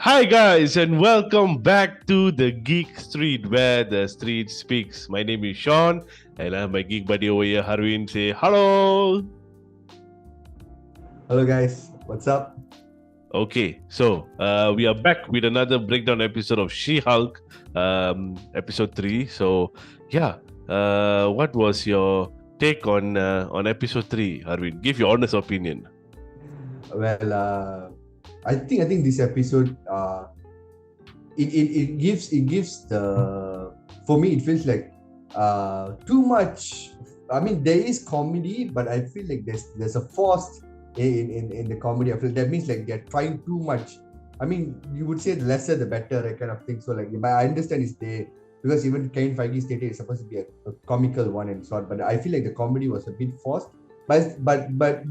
Hi guys and welcome back to the Geek Street where the street speaks. My name is Sean and I have my geek buddy over here, Harwin. Say hello. Hello guys, what's up? Okay, so we are back with another breakdown episode of She-Hulk, episode 3. So yeah, what was your take on episode 3, Harwin? Give your honest opinion. Well, I think this episode it gives the, for me it feels like too much. I mean there is comedy, but I feel like there's a forced in the comedy. I feel that means like they're trying too much. I mean you would say the lesser the better, that kind of thing. So like, but I understand it's there because even Kevin Feige stated it's supposed to be a comical one and sort, but I feel like the comedy was a bit forced. But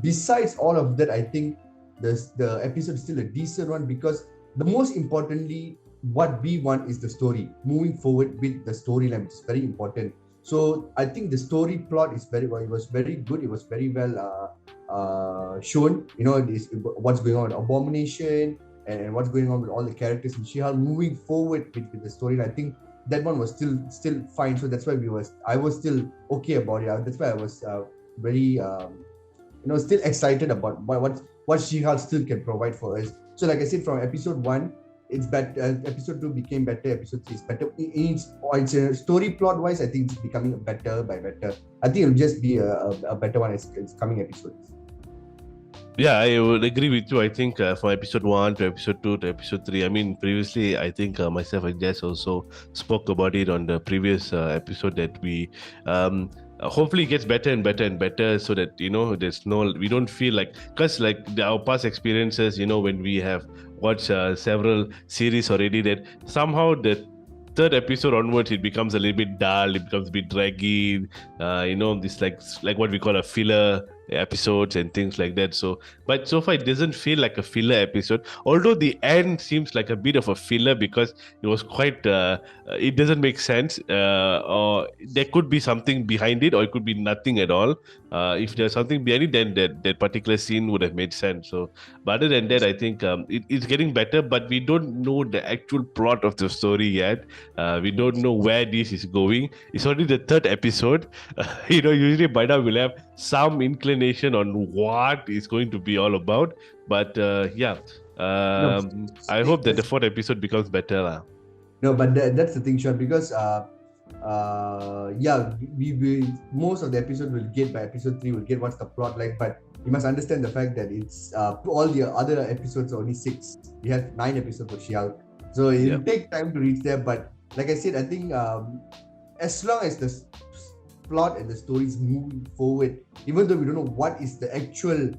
besides all of that, I think the episode is still a decent one because the most importantly, what we want is the story moving forward with the storyline, which is very important. So I think the story plot is very well. It was very good. It was very well shown. You know, what's going on with Abomination and what's going on with all the characters in She-Hulk moving forward with the story. I think that one was still fine. So that's why I was still okay about it. That's why I was very still excited about what She-Hulk still can provide for us. So like I said, from episode 1 it's better, episode 2 became better, episode 3 is better. It's story plot wise, I think it's becoming better by better. I think it'll just be a better one as coming episodes. Yeah, I would agree with you. I think from episode 1 to episode 2 to episode 3, I mean, previously, I think myself and Jess also spoke about it on the previous episode that we hopefully it gets better and better and better so that, we don't feel like, because like our past experiences, when we have watched several series already, that somehow the third episode onwards it becomes a little bit dull, it becomes a bit draggy, this like what we call a filler episodes and things like that. So but so far it doesn't feel like a filler episode, although the end seems like a bit of a filler because it was quite it doesn't make sense, or there could be something behind it or it could be nothing at all. If there's something behind it, then that particular scene would have made sense. So but other than that, I think it's getting better, but we don't know the actual plot of the story yet. We don't know where this is going. It's only the third episode. Usually by now we'll have some inclination on what it's going to be all about. But I hope that the fourth episode becomes better. No, but that's the thing, Sean, because we most of the episode will get by episode 3 will get what's the plot like, but you must understand the fact that it's all the other episodes are only 6. We have 9 episodes for She-Hulk, so it'll take time to reach there. But like I said, I think as long as the plot and the story is moving forward, even though we don't know what is the actual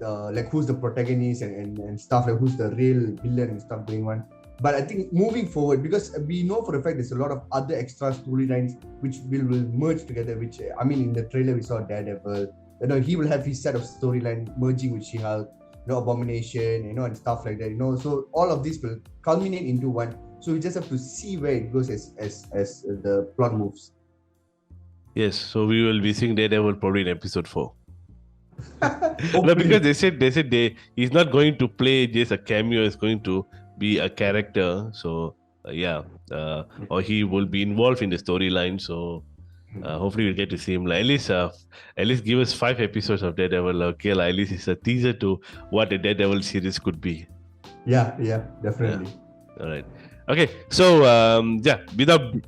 like who's the protagonist and stuff, like who's the real villain and stuff going on. But I think moving forward, because we know for a fact there's a lot of other extra storylines which will merge together, which I mean in the trailer we saw Daredevil, he will have his set of storyline merging with She-Hulk, Abomination, and stuff like that, so all of this will culminate into one. So we just have to see where it goes as the plot moves. Yes, so we will be seeing Daredevil probably in episode 4. No, because they said he's not going to play just a cameo, he's going to be a character. So or he will be involved in the storyline. So hopefully we'll get to see him. Like, at least give us 5 episodes of Daredevil. Okay, at least it's a teaser to what the Daredevil series could be. Yeah, definitely. Yeah. All right. Okay, so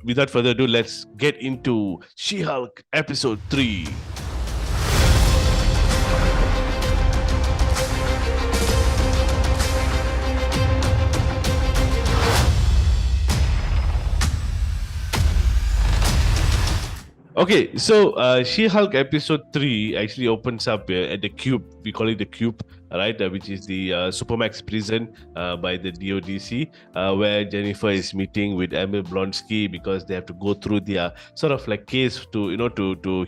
without further ado, let's get into She-Hulk episode 3. Okay, so She-Hulk episode 3 actually opens up at the Cube. We call it the Cube, right? Which is the Supermax prison by the DODC, where Jennifer is meeting with Emil Blonsky because they have to go through their sort of like case to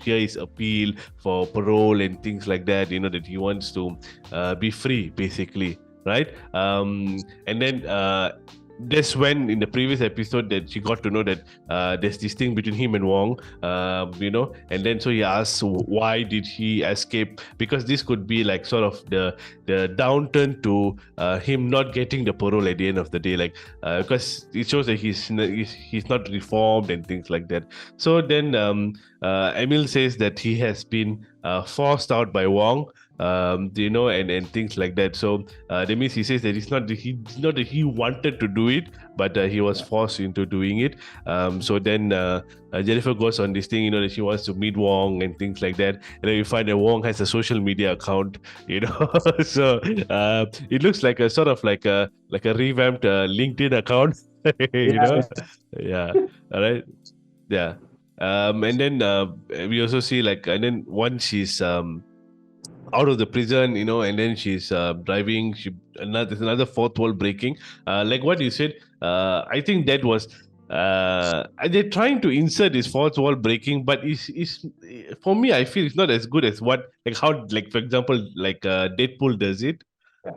hear his appeal for parole and things like that. That he wants to be free, basically, right? And then that's when in the previous episode that she got to know that there's this thing between him and Wong, and then so he asks why did he escape, because this could be like sort of the downturn to him not getting the parole at the end of the day, like because it shows that he's not reformed and things like that. So then Emil says that he has been forced out by Wong, and things like that. So that means he says that it's not that he wanted to do it, but he was forced into doing it. So then Jennifer goes on this thing, that she wants to meet Wong and things like that. And then you find that Wong has a social media account, so it looks like a sort of like a revamped LinkedIn account, Yeah. yeah. All right. Yeah. And then we also see and then once she's out of the prison, and then she's driving. There's another fourth wall breaking. Like what you said, I think that was they're trying to insert this fourth wall breaking, but it's for me, I feel it's not as good as what how for example Deadpool does it.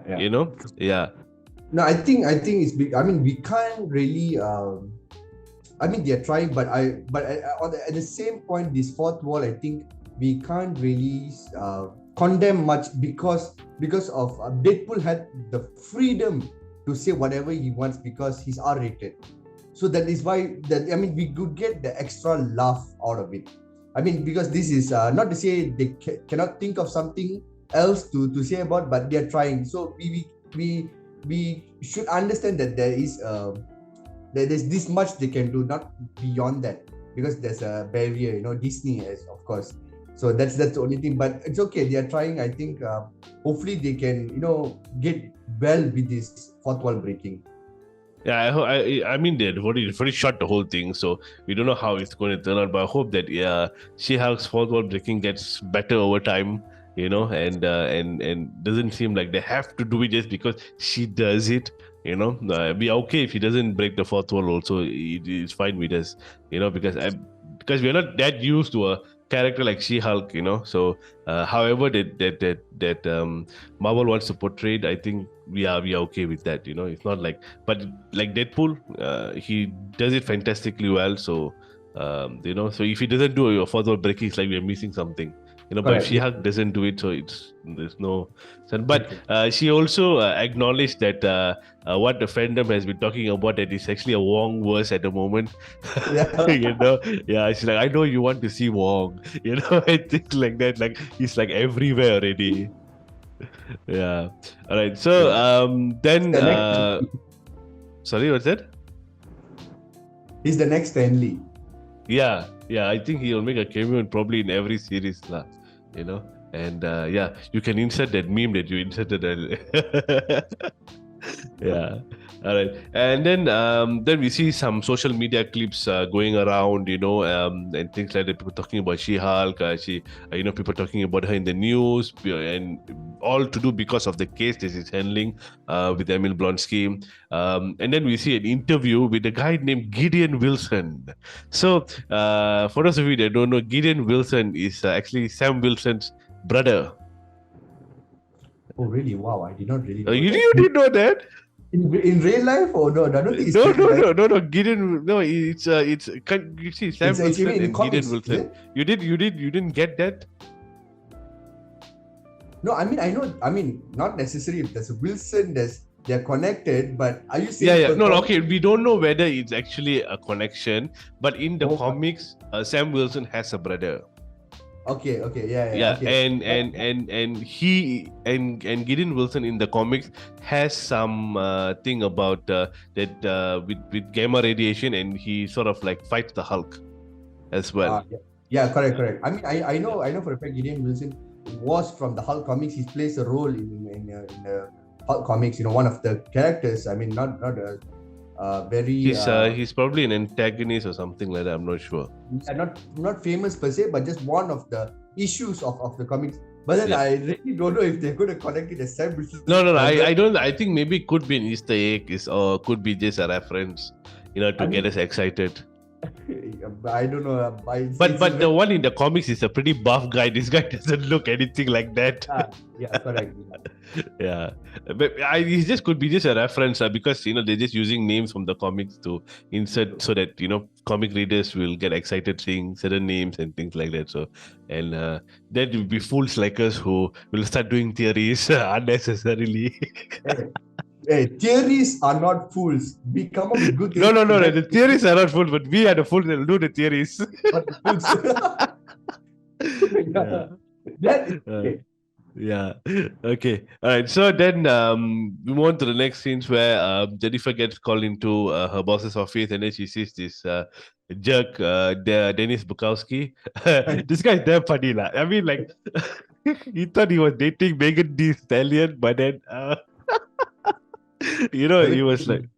Yeah. Yeah. No, I think it's big. I mean, we can't really. I mean, they're trying, but at the same point, this fourth wall, I think we can't really condemn much because of Deadpool had the freedom to say whatever he wants because he's R-rated. So that is why we could get the extra laugh out of it. I mean, because this is not to say they cannot think of something else to say about, but they're trying. So we should understand that there's this much they can do, not beyond that, because there's a barrier. Disney is, of course. So that's the only thing, but it's okay. They are trying. I think hopefully they can get well with this fourth wall breaking. Yeah, I mean they've already shot the whole thing, so we don't know how it's going to turn out. But I hope that She-Hulk's fourth wall breaking gets better over time, and doesn't seem like they have to do it just because she does it. Be okay if he doesn't break the fourth wall. Also, it's fine with us. Because we're not that used to a character like She-Hulk. So however that Marvel wants to portray it, I think we are okay with that. It's not but like Deadpool, he does it fantastically well. So so if he doesn't do a fourth wall breaking, it's like we're missing something. But if She-Hulk doesn't do it, so there's no sense. But she also acknowledged that what the fandom has been talking about, that it's actually a Wong verse at the moment. Yeah, she's like, I know you want to see Wong, I think like that, like he's like everywhere already. Yeah. All right. So then sorry, what's that? He's the next Stanley. Yeah, I think he'll make a cameo probably in every series, and you can insert that meme that you inserted earlier. Yeah. All right. And then we see some social media clips going around, and things like that. People talking about She-Hulk, people talking about her in the news, and all to do because of the case that she's handling with Emil Blonsky. And then we see an interview with a guy named Gideon Wilson. So for those of you that don't know, Gideon Wilson is actually Sam Wilson's brother. Oh, really? Wow, I did not really know you didn't know that? In real life, or no? I don't think it's no. Gideon, no. You see Sam Wilson and comics, Gideon Wilson. You didn't get that? No, I mean I know. I mean, not necessarily. There's a Wilson. They're connected, but are you saying? Yeah. No. Okay, we don't know whether it's actually a connection, but in the comics, Sam Wilson has a brother. Okay, yeah. Yeah, okay. and he and Gideon Wilson in the comics has some thing about that with gamma radiation, and he sort of like fights the Hulk as well. Yeah, correct. I mean, I know for a fact Gideon Wilson was from the Hulk comics. He plays a role in the Hulk comics. One of the characters. I mean, not a very. He's probably an antagonist or something like that. I'm not sure. Not famous per se, but just one of the issues of the comics. But then I really don't know if they're going to connect it as Sam Wilson. No. I don't. I think maybe it could be an Easter egg, or could be just a reference, to get us excited. I don't know. But the one in the comics is a pretty buff guy. This guy doesn't look anything like that. Yeah, correct. Yeah, but he just could be just a reference because they're just using names from the comics to insert so that comic readers will get excited seeing certain names and things like that. So, and there will be fools like us who will start doing theories unnecessarily. Hey, theories are not fools. We come up with good No, theories. no, no, no. The theories are not fools, but we are the fools that will do the theories. Not the fools. Yeah. That is Uh, okay. Yeah. Okay. All right. So then we move on to the next scenes where Jennifer gets called into her boss's office and then she sees this jerk, Dennis Bukowski. This guy is damn funny. Lah. I mean, like, he thought he was dating Megan Thee Stallion, but then, he was like,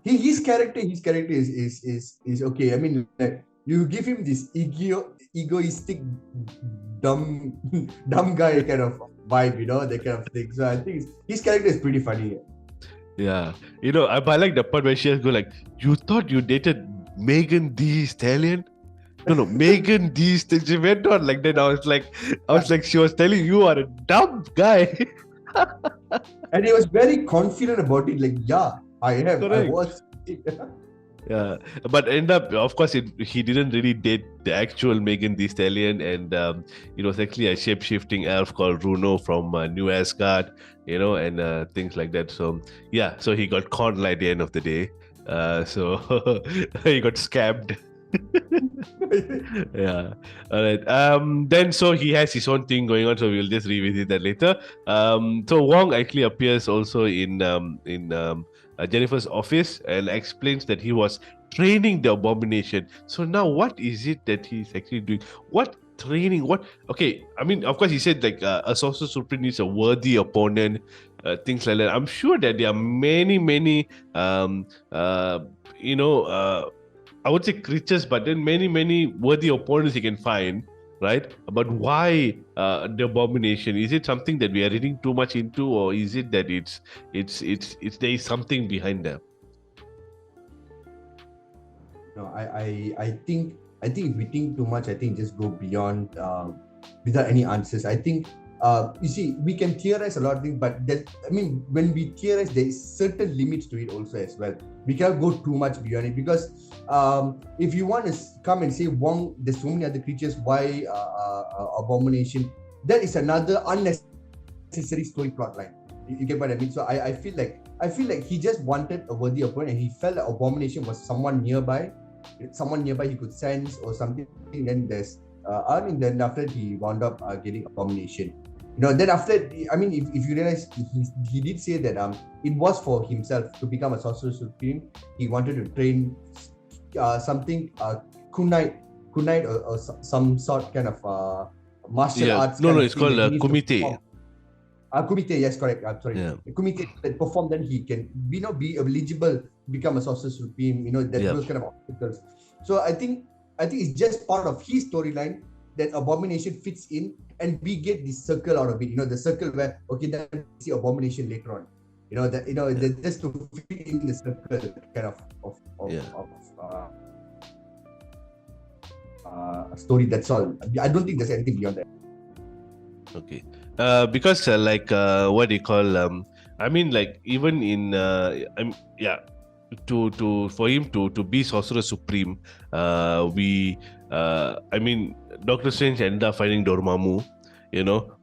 His character is okay. I mean, like, you give him this egoistic dumb dumb guy kind of vibe, that kind of thing. So I think his character is pretty funny. yeah. I like the part where she has go like, you thought you dated Megan Thee Stallion? No, Megan Thee Stallion. She went on like that. I was like, she was telling you are a dumb guy. And he was very confident about it. Like, yeah, I Correct. was. Yeah, but end up, of course, he didn't really date the actual Megan Thee Stallion, and it was actually a shape-shifting elf called Runo from New Asgard, and things like that. So yeah, so he got conned at the end of the day. So he got scammed. Yeah. All right. Then so he has his own thing going on. So we'll just revisit that later. So Wong actually appears also in Jennifer's office and explains that he was training the Abomination. So now, what is it that he's actually doing? What training? What? Okay. I mean, of course, he said like a Sorcerer Supreme needs a worthy opponent. Things like that. I'm sure that there are many, many, I would say creatures, but then many, many worthy opponents you can find, right? But why the Abomination? Is it something that we are reading too much into, or is it that it's there is something behind them? No, I think if we think too much, I think just go beyond without any answers. I think you see, we can theorize a lot of things, but when we theorize, there is certain limits to it also as well. We cannot go too much beyond it because if you want to come and say Wong, there's so many other creatures, why Abomination? That is another unnecessary story plot line. You get what I mean? So I feel like he just wanted a worthy opponent, and he felt that Abomination was someone nearby he could sense or something. Then there's then after he wound up getting Abomination. Then after, I mean, if you realize, he did say that it was for himself to become a Sorcerer Supreme. He wanted to train something KUMITE or some sort kind of martial arts. No, it's called KUMITE. KUMITE, yes, correct. Sorry, Yeah. KUMITE that perform, then he can be eligible to become a Sorcerer Supreme. Those kind of obstacles. So I think it's just part of his storyline that Abomination fits in, and we get this circle out of it. The circle where then we see Abomination later on. Just to fit in the circle kind of story. That's all. I don't think there's anything beyond that. Okay. Because what do you call I mean, like, even in for him to be Sorcerer Supreme, I mean, Doctor Strange ended up finding Dormammu,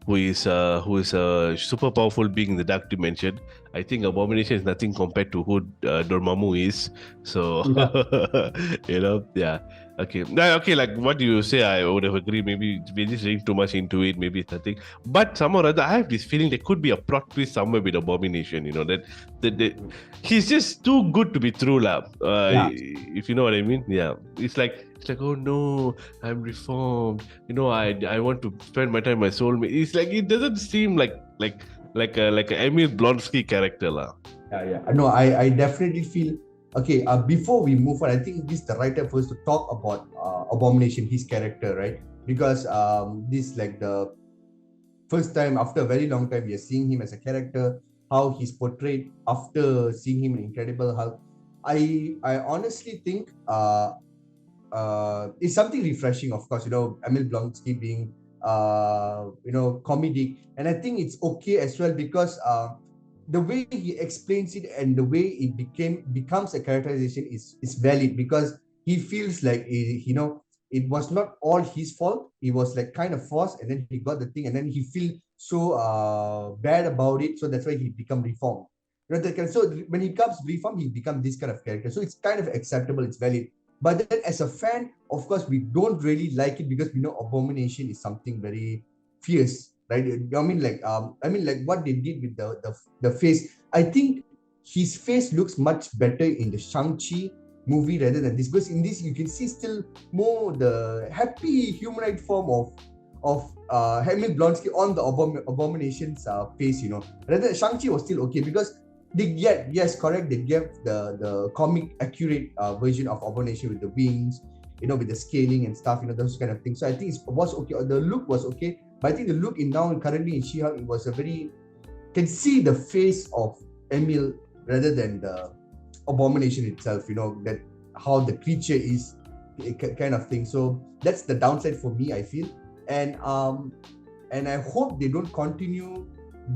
who is a super powerful being in the Dark Dimension. I think Abomination is nothing compared to who Dormammu is. So, yeah. Okay. Okay, like what do you say? I would have agreed. Maybe we're just reading too much into it. Maybe it's nothing. But somehow or other, I have this feeling there could be a plot twist somewhere with Abomination. That he's just too good to be true, lah. If you know what I mean. Yeah. It's like, oh no, I'm reformed. I want to spend my time with my soulmate. It's like, it doesn't seem like a Emil Blonsky character, lah. Yeah. No, I definitely feel. Okay, before we move on, I think this is the right time for us to talk about Abomination, his character, right? Because this like the first time after a very long time we are seeing him as a character, how he's portrayed after seeing him in Incredible Hulk. I honestly think it's something refreshing, of course. Emil Blonsky being comedic, and I think it's okay as well because the way he explains it and the way it becomes a characterization is valid because he feels like it was not all his fault. It was like kind of forced, and then he got the thing, and then he feel so bad about it. So that's why he become reformed. So when he comes reformed, he becomes this kind of character. So it's kind of acceptable. It's valid. But then as a fan, of course, we don't really like it because we know Abomination is something very fierce, right? I mean, like what they did with the face. I think his face looks much better in the Shang-Chi movie rather than this, because in this you can see still more the happy humanoid form of Emil Blonsky on the Abomination's face. Rather Shang-Chi was still okay because yes, correct, they gave the comic accurate version of Abomination with the wings, with the scaling and stuff, those kind of things. So I think it was okay. The look was okay, but I think the look currently in She-Hulk, it was a very, can see the face of Emil rather than the Abomination itself. That how the creature is, kind of thing. So that's the downside for me, I feel, and I hope they don't continue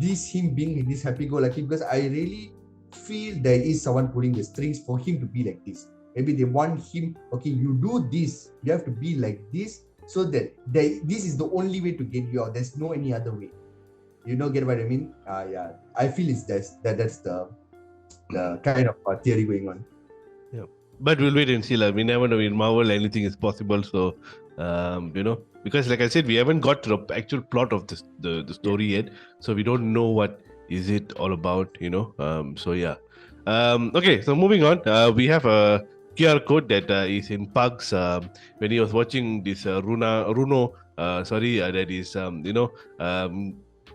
him being this happy-go-lucky, because I really feel there is someone pulling the strings for him to be like this. Maybe they want him, okay, you do this, you have to be like this, so that this is the only way to get you out. There's no any other way. Get what I mean? Yeah, I feel that's the kind of theory going on. Yeah, but we'll wait and see. We never know. In Marvel, anything is possible. So, because like I said, we haven't got to the actual plot of the story yet, so we don't know what is it all about. So yeah. Okay, so moving on, we have a QR code that is in Pugs. When he was watching this Runo, that is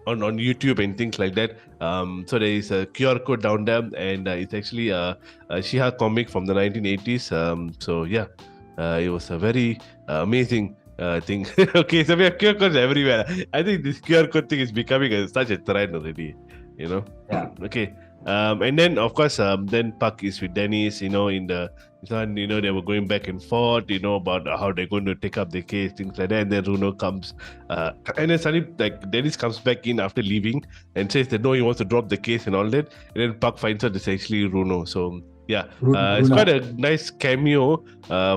on YouTube and things like that. So there is a QR code down there, and it's actually a She-Hulk comic from the 1980s. So yeah, it was a very amazing thing. Okay, so we have QR codes everywhere. I think this QR code thing is becoming such a trend already. Yeah. Okay. And then of course, then Puck is with Dennis. In the one, they were going back and forth. About how they're going to take up the case, things like that. And then Runo comes, and then suddenly like Dennis comes back in after leaving and says that no, he wants to drop the case and all that. And then Puck finds out it's actually Runo. So yeah, it's quite a nice cameo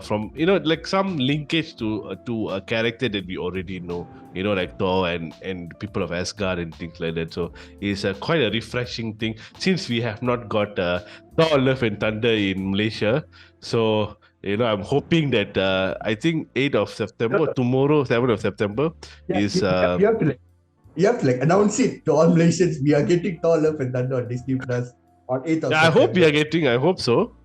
from like some linkage to a character that we already know. Like Thor and people of Asgard and things like that. So it's quite a refreshing thing since we have not got Thor Love and Thunder in Malaysia. So I'm hoping that I think 8th of September, tomorrow 7th of September is. You have to announce it to all Malaysians. We are getting Thor Love and Thunder on Disney Plus on 8th of September. I hope we are getting. I hope so.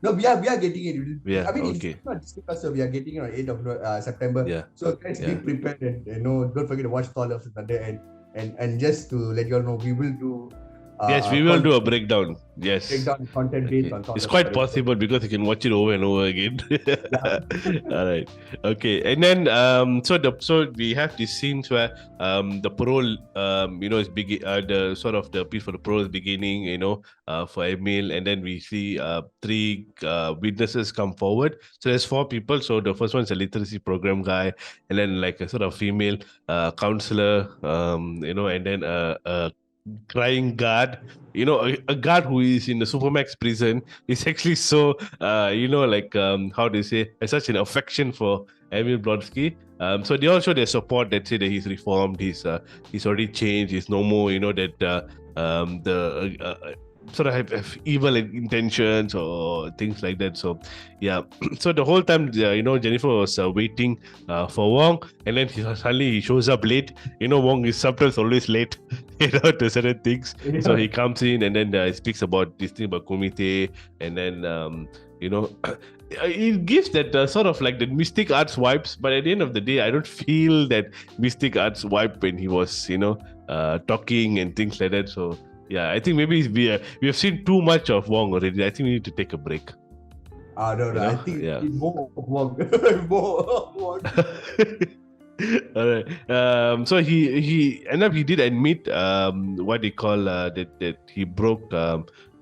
No, we are getting it. Yeah, I mean, okay. It's not Disney Plus, so we are getting it on 8th of September. Yeah. So guys, be prepared and don't forget to watch Thor Love and Thunder. And just to let you all know, we will do. Yes, we will do a breakdown. Yes. Breakdown content based on Thor. It's quite possible because you can watch it over and over again. All right. Okay. And then so we have these scenes where the parole is the sort of the piece for the parole is beginning, for Emil, and then we see 3 witnesses come forward. So there's 4 people. So the first one is a literacy program guy, and then like a sort of female counselor, and then a crying guard, a guard who is in the Supermax prison is actually so how do you say, has such an affection for Emil Blonsky. So they all show their support, that say that he's reformed, he's already changed, he's no more that sort of have evil intentions or things like that. So yeah, so the whole time Jennifer was waiting for Wong, and then suddenly he shows up late. Wong is sometimes always late to certain things. Yeah. So he comes in and then speaks about this thing about KUMITE, and then it gives that sort of like the Mystic Arts vibes, but at the end of the day, I don't feel that Mystic Arts vibe when he was talking and things like that. So yeah, I think maybe we have seen too much of Wong already. I think we need to take a break. No. I think more of Wong. More of Wong. All right. So he did admit what they call that he broke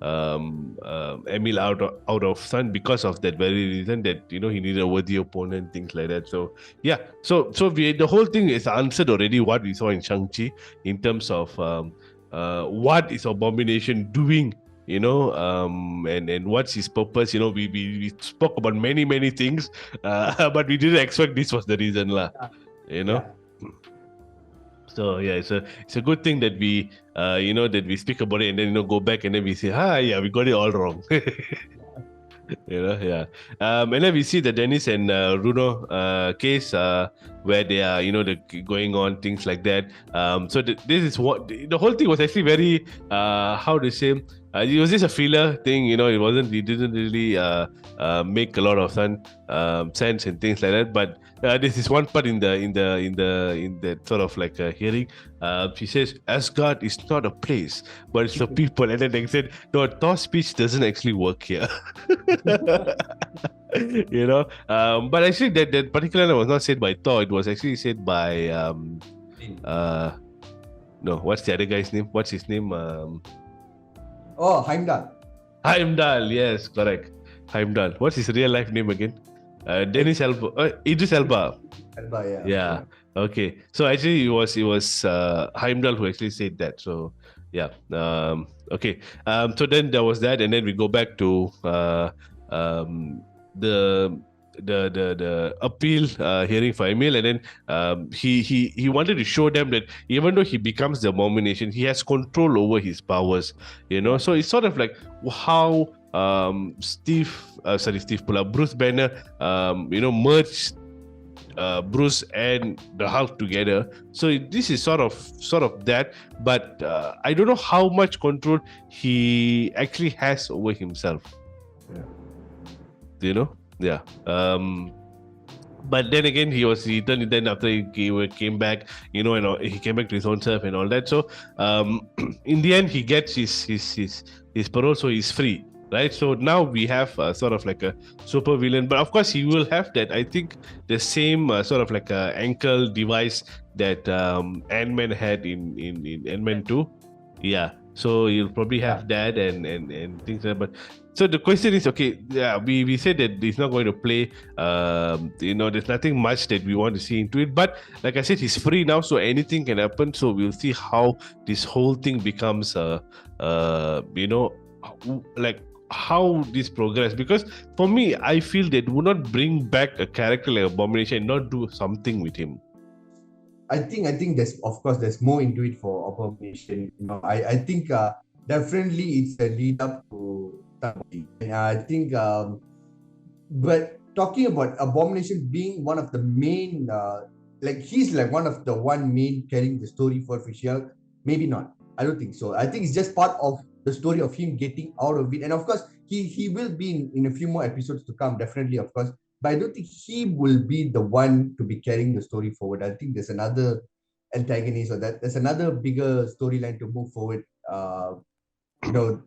Emil out of Sun because of that very reason, that he needed a worthy opponent, things like that. So yeah, so the whole thing is answered already, what we saw in Shang-Chi in terms of what is Abomination doing, and what's his purpose. We spoke about many things, but we didn't expect this was the reason lah. Yeah. So yeah, it's a good thing that we that we speak about it and then go back and then we say, yeah, we got it all wrong. Yeah. And then we see the Dennis and Runo case where they are, going on things like that. So this is what the whole thing was actually very, how to say, it was just a filler thing, it didn't really make a lot of sense and things like that. But this is one part in the sort of like hearing. She says, Asgard is not a place, but it's the people. And then they said, no, Thor's speech doesn't actually work here. But actually that particular line was not said by Thor. It was actually said by no, what's the other guy's name? What's his name? Heimdall. Heimdall, yes, correct. Heimdall. What's his real life name again? Dennis Elba. Idris Elba. Elba, yeah. Yeah. Okay. So actually, it was Heimdall who actually said that. So yeah. Okay. So then there was that, and then we go back to the appeal hearing for Emil, and then he wanted to show them that even though he becomes the Abomination, he has control over his powers. So it's sort of like how Bruce Banner merged Bruce and the Hulk together. So this is sort of that, but I don't know how much control he actually has over himself. Yeah. But then again, then after he came back, and he came back to his own self and all that. So in the end, he gets his parole, so he's free. Right, so now we have sort of like a super villain, but of course he will have that. I think the same sort of like a ankle device that Ant-Man had in Ant-Man 2. Yeah, so you'll probably have that and things like that. But so the question is, okay, yeah, we said that he's not going to play. There's nothing much that we want to see into it. But like I said, he's free now, so anything can happen. So we'll see how this whole thing becomes, like how this progress. Because for me, I feel that would not bring back a character like Abomination and not do something with him. I think there's more into it for Abomination. I think definitely it's a lead up to something. And I think, but talking about Abomination being one of the main, he's like one of the main carrying the story for Fischel, maybe not. I don't think so. I think it's just part of the story of him getting out of it. And of course, he will be in a few more episodes to come, definitely, of course. But I don't think he will be the one to be carrying the story forward. I think there's another antagonist, or there's another bigger storyline to move forward. Other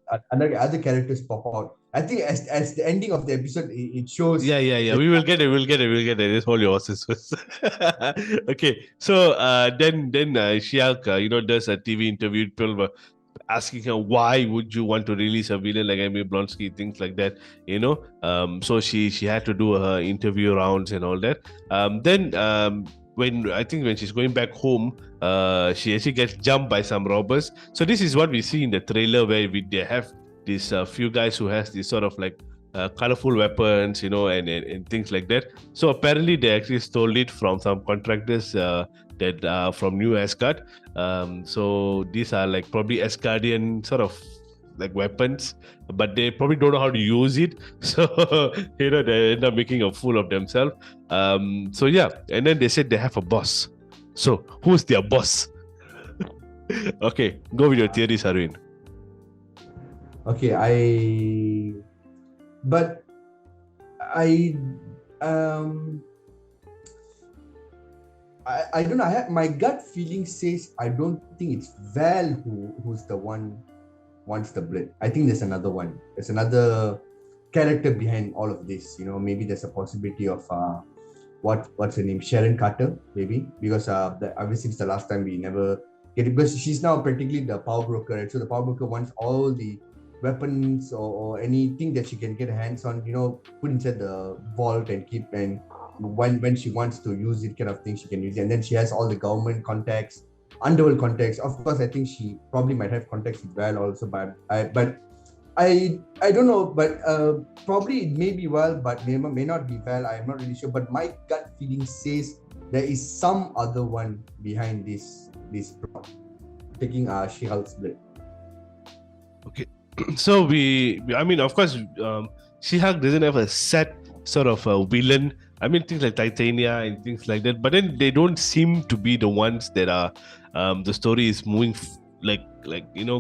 characters pop out. I think as the ending of the episode, it shows. Yeah. We will get it. Just hold your horses first. Okay. So then Shiak, does a TV interview. People asking her, why would you want to release a villain like Emil Blonsky, things like that, so she had to do her interview rounds and all that. Then when she's going back home, she actually gets jumped by some robbers. So this is what we see in the trailer, where they have these few guys who has this sort of like colorful weapons, and things like that. So apparently they actually stole it from some contractors that are from New Asgard. So these are like probably Asgardian sort of like weapons, but they probably don't know how to use it. So they end up making a fool of themselves. So yeah, and then they said they have a boss. So who's their boss? Okay, go with your theories, Arvind. Okay, I don't know. My gut feeling says I don't think it's Val who's the one wants the blood. I think there's another one. There's another character behind all of this. Maybe there's a possibility of what's her name, Sharon Carter, maybe, because obviously it's the last time we never get it, because she's now practically the power broker, right? So the power broker wants all the weapons or anything that she can get hands on, put inside the vault and keep, and when she wants to use it, kind of thing, she can use it. And then she has all the government contacts, underworld contacts. Of course, I think she probably might have contacts with Val also, but I don't know, but probably it may be Val, but may not be Val. I am not really sure. But my gut feeling says there is some other one behind this plot, taking She-Hulk's blood. Okay. So I mean, of course, She-Hulk doesn't have a set sort of a villain. I mean, things like Titania and things like that. But then they don't seem to be the ones that are the story is moving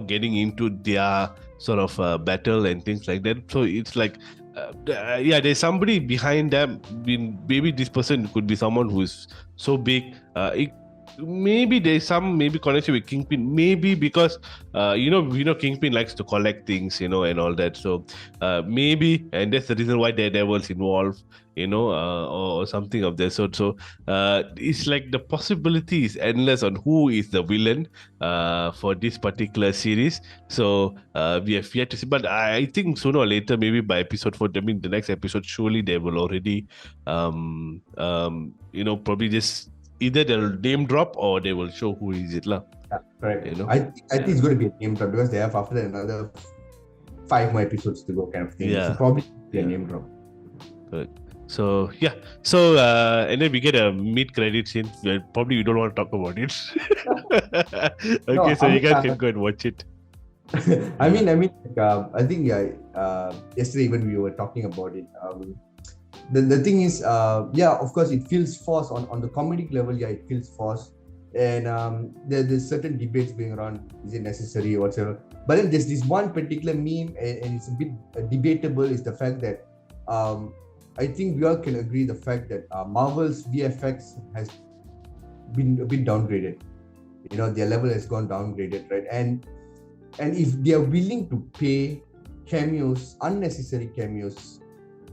getting into their sort of battle and things like that. So it's like, there's somebody behind them. Maybe this person could be someone who is so big. Maybe there's some connection with Kingpin. Maybe because Kingpin likes to collect things, and all that. So maybe, and that's the reason why Daredevil's involved, or something of that sort. So it's like the possibility is endless on who is the villain for this particular series. So we have yet to see. But I think sooner or later, maybe by episode 4, I mean the next episode, surely they will already probably just either they'll name drop or they will show who is it lah. Yeah, correct. I think it's going to be a name drop because they have after that another 5 more episodes to go, kind of thing. Yeah. So probably a name drop. Good. So and then we get a mid-credit scene. Probably we don't want to talk about it. Okay, so you guys can go and watch it. I mean, I think yesterday even we were talking about it. The thing is, of course, it feels forced on the comedic level. Yeah, it feels forced, and there's certain debates going around. Is it necessary or whatever? But then there's this one particular meme, and it's a bit debatable. Is the fact that I think we all can agree the fact that Marvel's VFX has been a bit downgraded. Their level has gone downgraded, right? And if they are willing to pay cameos, unnecessary cameos.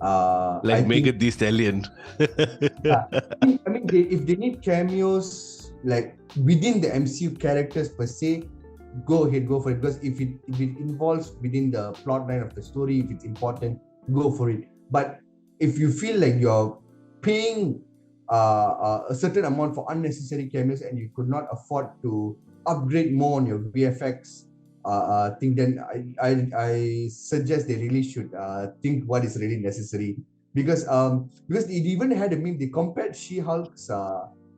Like Megan Thee Stallion. I mean, if they need cameos like within the MCU characters per se, go ahead, go for it. Because if it involves within the plot line of the story, if it's important, go for it. But if you feel like you're paying a certain amount for unnecessary cameos and you could not afford to upgrade more on your VFX thing, then I suggest they really should think what is really necessary, because it even had a meme. They compared She-Hulk's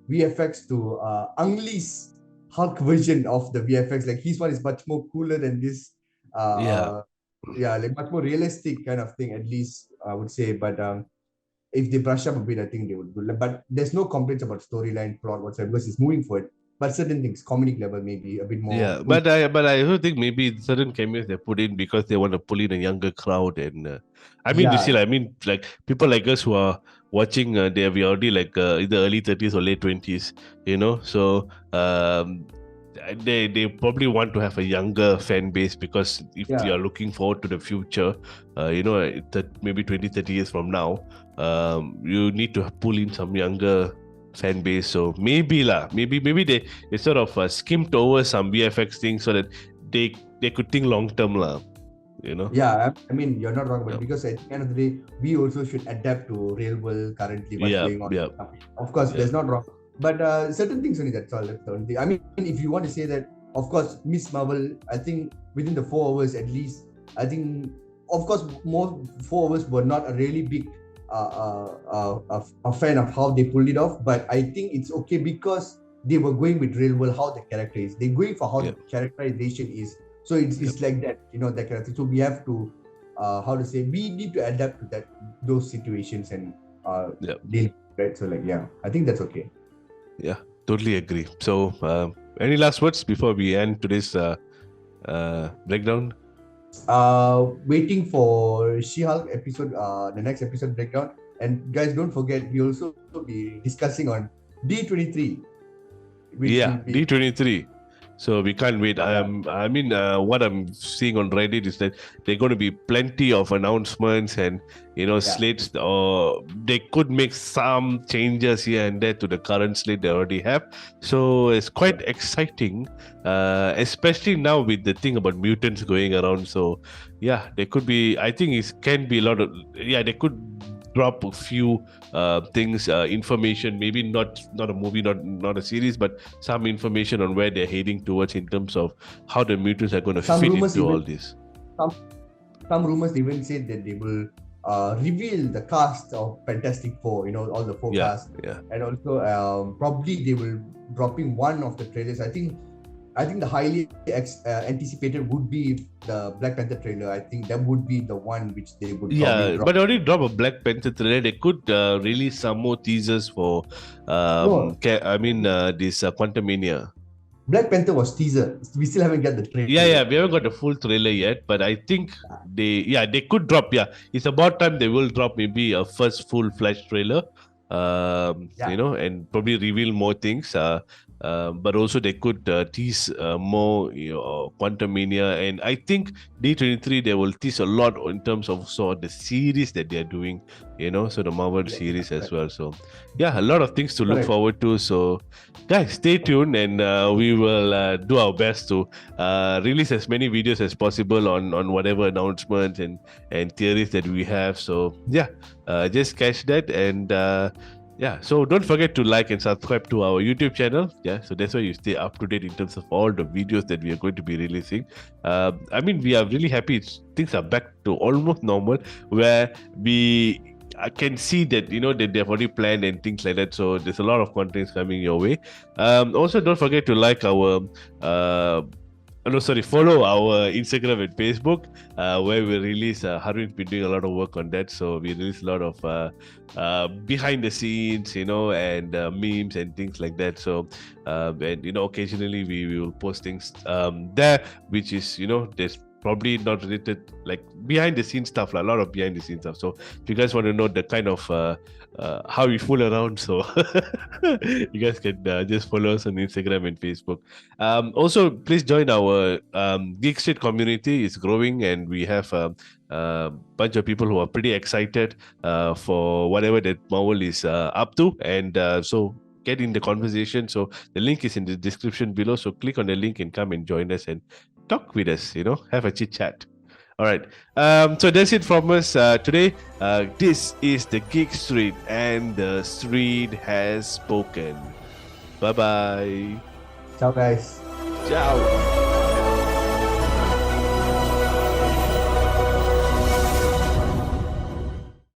VFX to Ang Lee's Hulk version of the VFX. Like his one is much more cooler than this. Like much more realistic kind of thing, at least I would say. But if they brush up a bit, I think they would do. But there's no complaints about storyline, plot, whatsoever, because it's moving forward. But certain things, comedic level, maybe a bit more. Yeah, but I also think maybe certain cameos they put in because they want to pull in a younger crowd, and I mean, like people like us who are watching, we already like either early 30s or late 20s, So they probably want to have a younger fan base, because if you are looking forward to the future, maybe 20-30 years from now, you need to pull in some younger fan base. So maybe they sort of skimmed over some VFX things so that they could think long term lah. Yeah, I mean, you're not wrong, but because at the end of the day, we also should adapt to real world currently what's going on. Yeah. Of course, there's not wrong, but certain things only, that's all. I mean, if you want to say that, of course, Miss Marvel, I think within the 4 hours at least, I think, of course, more 4 hours were not a really big a fan of how they pulled it off, but I think it's okay because they were going with real world how the character is. They're going for how the characterization is. So it's like that, that kind of thing. So we have to we need to adapt to those situations and deal, right? So I think that's okay. Yeah, totally agree. So any last words before we end today's breakdown? Waiting for She-Hulk episode, the next episode breakdown. And guys, don't forget, we also be discussing on D23. D23. So we can't wait. Yeah. I mean, what I'm seeing on Reddit is that there are going to be plenty of announcements and Yeah. slates, or they could make some changes here and there to the current slate they already have. So it's quite exciting, especially now with the thing about mutants going around. So yeah, there could be. I think it can be a lot of. Yeah, they could drop a few things, information. Maybe not a movie, not a series, but some information on where they're heading towards in terms of how the mutants are going to Some fit rumors into all even this. some some rumors even say that they will reveal the cast of Fantastic Four, all the four Yeah, casts, yeah. and also probably they will dropping one of the trailers. I think the highly anticipated would be the Black Panther trailer. I think that would be the one which they would probably Yeah, drop. but already drop a Black Panther trailer. They could release some more teasers for, No, this Quantumania. Black Panther was teaser. We still haven't got the Yeah, trailer. yeah, we haven't got the full trailer yet, but I think they could drop. Yeah, it's about time they will drop maybe a first full flash trailer, Yeah, and probably reveal more things. But also they could tease more, Quantum Mania, and I think D23 they will tease a lot in terms of the series that they are doing, so the Marvel yeah, series as correct. well. So yeah, a lot of things to look Correct. forward to. So guys, stay tuned, and we will do our best to release as many videos as possible on whatever announcements and theories that we have. So yeah, just catch that, and yeah, so don't forget to like and subscribe to our YouTube channel. Yeah, so that's why you stay up to date in terms of all the videos that we are going to be releasing. I mean, we are really happy. Things are back to almost normal, where I can see that that they've already planned and things like that. So there's a lot of content coming your way. Also, don't forget to like our no, sorry, follow our Instagram and Facebook, where we release. Harvin's been doing a lot of work on that, so we release a lot of behind the scenes, and memes and things like that. So, and occasionally we will post things there, which is there's probably not related, like behind the scenes stuff, like a lot of behind the scenes stuff. So if you guys want to know the kind of how we fool around, so you guys can just follow us on Instagram and Facebook. Also, please join our Geek Street community. It's growing, and we have a bunch of people who are pretty excited for whatever that Marvel is up to, and so get in the conversation. So the link is in the description below. So click on the link and come and join us and talk with us. Have a chit chat. All right. So that's it from us today. This is the Geek Street, and the street has spoken. Bye bye. Ciao, guys. Ciao.